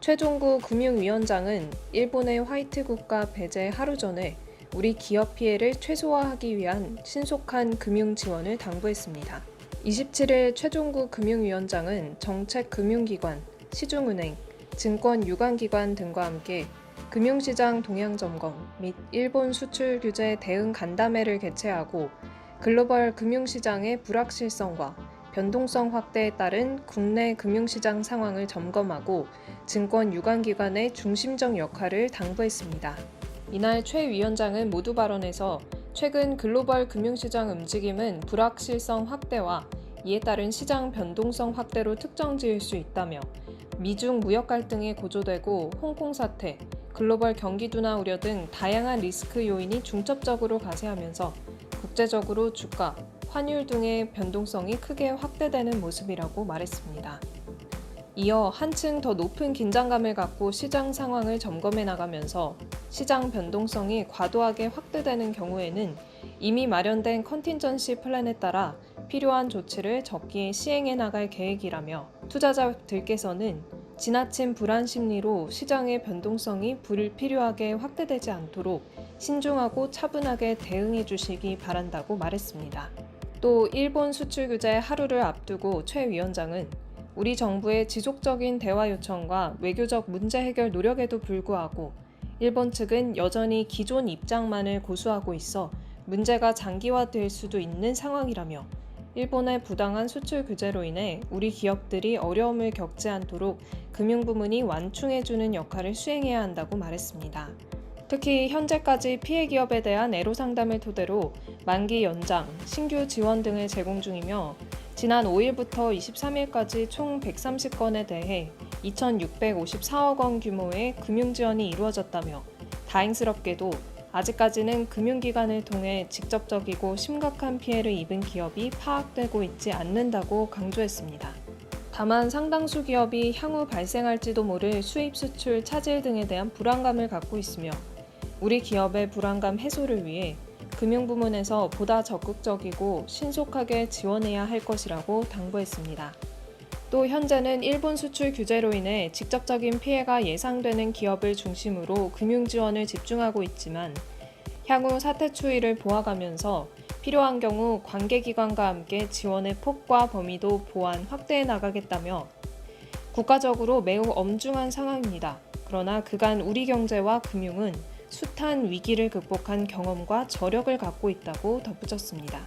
최종구 금융위원장은 일본의 화이트 국가 배제 하루 전에 우리 기업 피해를 최소화하기 위한 신속한 금융 지원을 당부했습니다. 27일 최종구 금융위원장은 정책금융기관, 시중은행, 증권 유관기관 등과 함께 금융시장 동향 점검 및 일본 수출 규제 대응 간담회를 개최하고 글로벌 금융시장의 불확실성과 변동성 확대에 따른 국내 금융시장 상황을 점검하고 증권 유관기관의 중심적 역할을 당부했습니다. 이날 최 위원장은 모두 발언에서 최근 글로벌 금융시장 움직임은 불확실성 확대와 이에 따른 시장 변동성 확대로 특정 지을 수 있다며 미중 무역 갈등이 고조되고 홍콩 사태, 글로벌 경기 둔화 우려 등 다양한 리스크 요인이 중첩적으로 가세하면서 국제적으로 주가, 환율 등의 변동성이 크게 확대되는 모습이라고 말했습니다. 이어 한층 더 높은 긴장감을 갖고 시장 상황을 점검해 나가면서 시장 변동성이 과도하게 확대되는 경우에는 이미 마련된 컨틴전시 플랜에 따라 필요한 조치를 적기에 시행해 나갈 계획이라며 투자자들께서는 지나친 불안 심리로 시장의 변동성이 불필요하게 확대되지 않도록 신중하고 차분하게 대응해 주시기 바란다고 말했습니다. 또 일본 수출 규제 하루를 앞두고 최 위원장은 우리 정부의 지속적인 대화 요청과 외교적 문제 해결 노력에도 불구하고 일본 측은 여전히 기존 입장만을 고수하고 있어 문제가 장기화될 수도 있는 상황이라며 일본의 부당한 수출 규제로 인해 우리 기업들이 어려움을 겪지 않도록 금융부문이 완충해주는 역할을 수행해야 한다고 말했습니다. 특히 현재까지 피해 기업에 대한 애로 상담을 토대로 만기 연장, 신규 지원 등을 제공 중이며 지난 5일부터 23일까지 총 130건에 대해 2,654억 원 규모의 금융 지원이 이루어졌다며 다행스럽게도 아직까지는 금융기관을 통해 직접적이고 심각한 피해를 입은 기업이 파악되고 있지 않는다고 강조했습니다. 다만 상당수 기업이 향후 발생할지도 모를 수입 수출 차질 등에 대한 불안감을 갖고 있으며 우리 기업의 불안감 해소를 위해 금융부문에서 보다 적극적이고 신속하게 지원해야 할 것이라고 당부했습니다. 또 현재는 일본 수출 규제로 인해 직접적인 피해가 예상되는 기업을 중심으로 금융 지원을 집중하고 있지만 향후 사태 추이를 보아가면서 필요한 경우 관계기관과 함께 지원의 폭과 범위도 보완 확대해 나가겠다며 국가적으로 매우 엄중한 상황입니다. 그러나 그간 우리 경제와 금융은 숱한 위기를 극복한 경험과 저력을 갖고 있다고 덧붙였습니다.